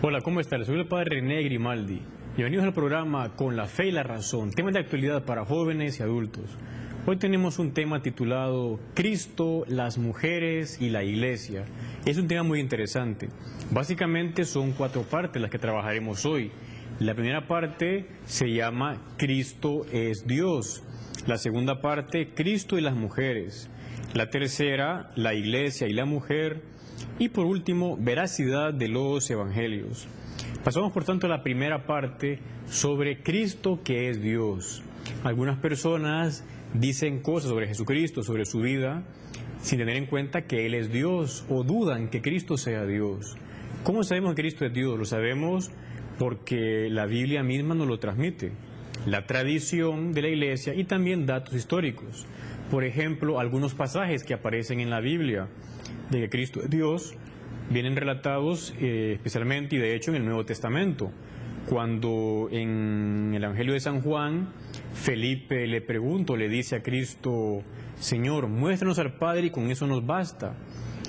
Hola, ¿cómo están? Soy el padre René Grimaldi. Bienvenidos al programa Con la Fe y la Razón, temas de actualidad para jóvenes y adultos. Hoy tenemos un tema titulado Cristo, las mujeres y la iglesia. Es un tema muy interesante. Básicamente son 4 partes las que trabajaremos hoy. La primera parte se llama Cristo es Dios. La segunda parte, Cristo y las mujeres. La tercera, la iglesia y la mujer. Y por último, veracidad de los evangelios. Pasamos por tanto a la primera parte sobre Cristo que es Dios. Algunas personas dicen cosas sobre Jesucristo, sobre su vida, sin tener en cuenta que Él es Dios o dudan que Cristo sea Dios. ¿Cómo sabemos que Cristo es Dios? Lo sabemos porque la Biblia misma nos lo transmite. La tradición de la iglesia y también datos históricos. Por ejemplo, algunos pasajes que aparecen en la Biblia de que Cristo es Dios vienen relatados especialmente y de hecho en el Nuevo Testamento. Cuando en el Evangelio de San Juan, Felipe le dice a Cristo: Señor, muéstranos al Padre y con eso nos basta.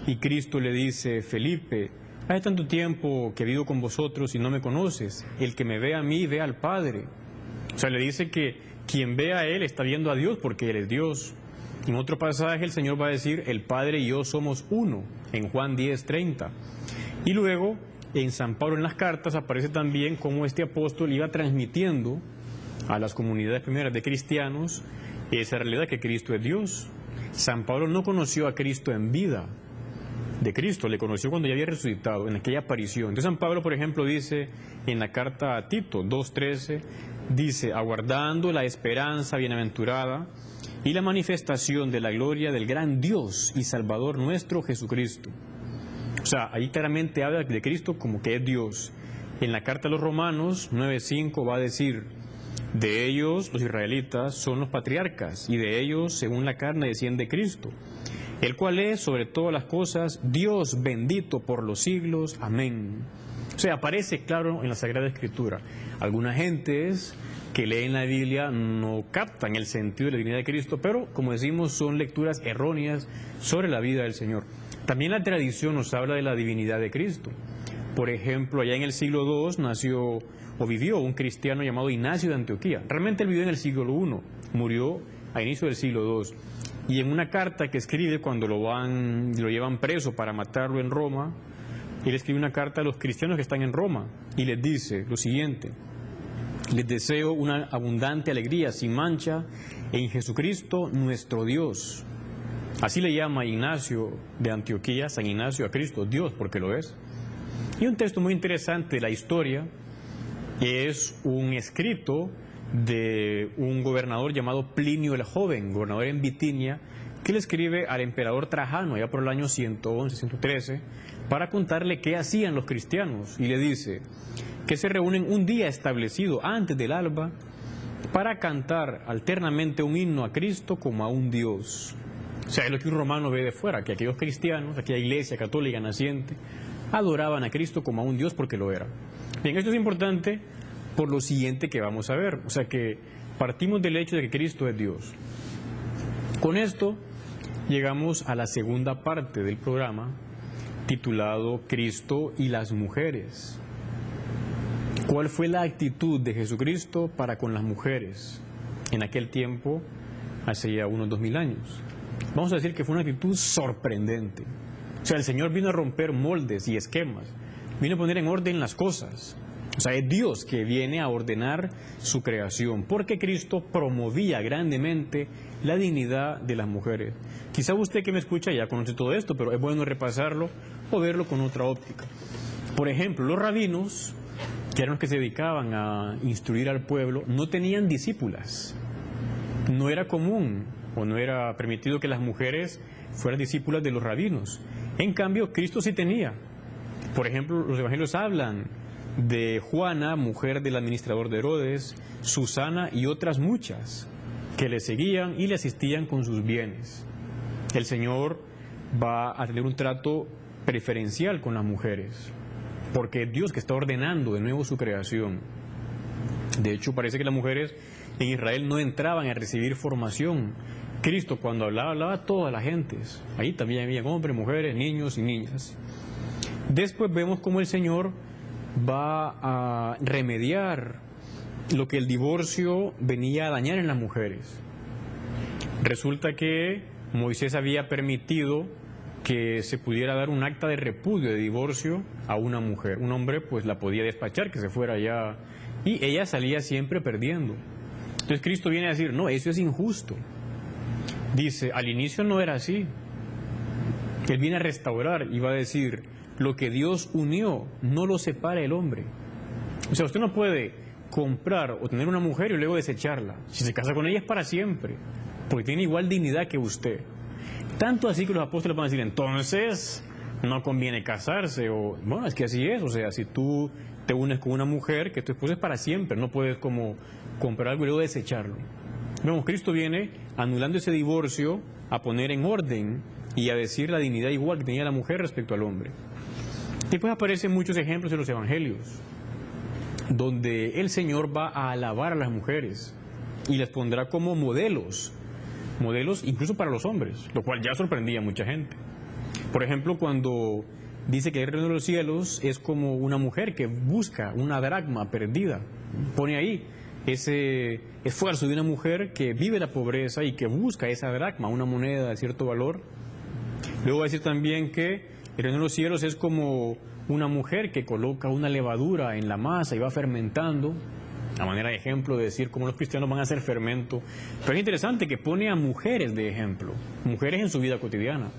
Y Cristo le dice: Felipe, hace tanto tiempo que vivo con vosotros y no me conoces. El que me ve a mí, ve al Padre. O sea, le dice que quien ve a Él está viendo a Dios porque Él es Dios. En otro pasaje el Señor va a decir: el Padre y yo somos uno, en Juan 10:30. Y luego, en San Pablo en las cartas aparece también cómo este apóstol iba transmitiendo a las comunidades primeras de cristianos esa realidad que Cristo es Dios. San Pablo no conoció a Cristo en vida de Cristo, le conoció cuando ya había resucitado, en aquella aparición. Entonces San Pablo, por ejemplo, dice en la carta a Tito 2:13, dice: aguardando la esperanza bienaventurada y la manifestación de la gloria del gran Dios y Salvador nuestro Jesucristo. O sea, ahí claramente habla de Cristo como que es Dios. En la carta a los Romanos 9:5 va a decir: de ellos, los israelitas, son los patriarcas, y de ellos, según la carne, desciende Cristo, el cual es, sobre todas las cosas, Dios bendito por los siglos. Amén. O sea, aparece claro en la Sagrada Escritura. Algunas gentes que leen la Biblia no captan el sentido de la divinidad de Cristo, pero, como decimos, son lecturas erróneas sobre la vida del Señor. También la tradición nos habla de la divinidad de Cristo. Por ejemplo, allá en el siglo II nació o vivió un cristiano llamado Ignacio de Antioquía. Realmente él vivió en el siglo I, murió a inicio del siglo II. Y en una carta que escribe cuando lo llevan preso para matarlo en Roma, él escribe una carta a los cristianos que están en Roma y les dice lo siguiente: les deseo una abundante alegría sin mancha en Jesucristo nuestro Dios. Así le llama Ignacio de Antioquía, San Ignacio, a Cristo Dios, porque lo es. Y un texto muy interesante de la historia es un escrito de un gobernador llamado Plinio el Joven, gobernador en Bitinia, que le escribe al emperador Trajano, ya por el año 111, 113, para contarle qué hacían los cristianos. Y le dice que se reúnen un día establecido antes del alba para cantar alternamente un himno a Cristo como a un Dios. O sea, es lo que un romano ve de fuera, que aquellos cristianos, aquella iglesia católica naciente, adoraban a Cristo como a un Dios porque lo era. Bien, esto es importante por lo siguiente que vamos a ver. O sea que partimos del hecho de que Cristo es Dios. Con esto llegamos a la segunda parte del programa, titulado Cristo y las mujeres. ¿Cuál fue la actitud de Jesucristo para con las mujeres en aquel tiempo, hace ya unos 2000 años? Vamos a decir que fue una actitud sorprendente. O sea, el Señor vino a romper moldes y esquemas, vino a poner en orden las cosas. O sea, es Dios que viene a ordenar su creación, porque Cristo promovía grandemente la dignidad de las mujeres. Quizá usted que me escucha ya conoce todo esto, pero es bueno repasarlo o verlo con otra óptica. Por ejemplo, los rabinos, que eran los que se dedicaban a instruir al pueblo, no tenían discípulas. No era común o no era permitido que las mujeres fueran discípulas de los rabinos. En cambio, Cristo sí tenía. Por ejemplo, los evangelios hablan de Juana, mujer del administrador de Herodes, Susana y otras muchas que le seguían y le asistían con sus bienes. El Señor va a tener un trato preferencial con las mujeres, porque es Dios que está ordenando de nuevo su creación. De hecho, parece que las mujeres en Israel no entraban a recibir formación. Cristo, cuando hablaba a todas las gentes. Ahí también había hombres, mujeres, niños y niñas. Después vemos cómo el Señor va a remediar lo que el divorcio venía a dañar en las mujeres. Resulta que Moisés había permitido que se pudiera dar un acta de repudio, de divorcio a una mujer. Un hombre pues la podía despachar, que se fuera ya, y ella salía siempre perdiendo. Entonces Cristo viene a decir, no, eso es injusto. Dice, al inicio no era así. Él viene a restaurar y va a decir, lo que Dios unió, no lo separa el hombre. O sea, usted no puede comprar o tener una mujer y luego desecharla. Si se casa con ella es para siempre, porque tiene igual dignidad que usted. Tanto así que los apóstoles van a decir, entonces no conviene casarse, o bueno, es que así es, o sea, si tú te unes con una mujer, que tu esposa es para siempre, no puedes como comprar algo y luego desecharlo. Vemos, Cristo viene anulando ese divorcio a poner en orden y a decir la dignidad igual que tenía la mujer respecto al hombre. Después aparecen muchos ejemplos en los evangelios, donde el Señor va a alabar a las mujeres y les pondrá como modelos incluso para los hombres, lo cual ya sorprendía a mucha gente. Por ejemplo, cuando dice que el reino de los cielos es como una mujer que busca una dracma perdida, pone ahí ese esfuerzo de una mujer que vive la pobreza y que busca esa dracma, una moneda de cierto valor. Luego va a decir también que el reino de los cielos es como una mujer que coloca una levadura en la masa y va fermentando, a manera de ejemplo de decir cómo los cristianos van a hacer fermento. Pero es interesante que pone a mujeres de ejemplo, mujeres en su vida cotidiana.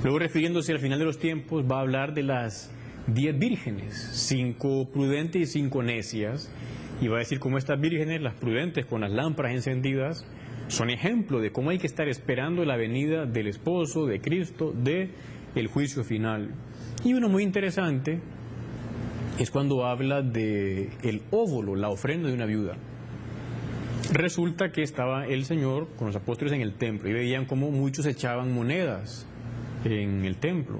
Luego, refiriéndose al final de los tiempos, va a hablar de las 10 vírgenes, 5 prudentes y 5 necias, y va a decir cómo estas vírgenes, las prudentes con las lámparas encendidas, son ejemplo de cómo hay que estar esperando la venida del esposo, de Cristo, de el juicio final. Y uno muy interesante es cuando habla de el óvulo, la ofrenda de una viuda. Resulta que estaba el Señor con los apóstoles en el templo y veían cómo muchos echaban monedas en el templo,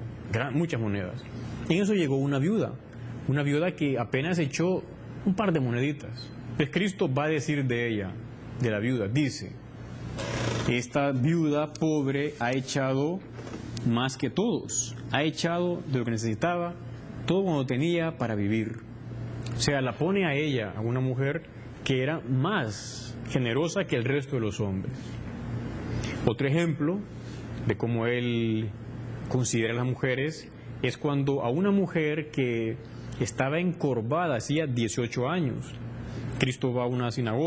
muchas monedas. Y en eso llegó una viuda que apenas echó un par de moneditas. Pues Cristo va a decir de ella, de la viuda, dice, esta viuda pobre ha echado más que todos, ha echado de lo que necesitaba, todo cuando tenía para vivir. O sea, la pone a ella, a una mujer que era más generosa que el resto de los hombres. Otro ejemplo de cómo él considera a las mujeres es cuando a una mujer que estaba encorvada hacía 18 años, Cristo va a una sinagoga,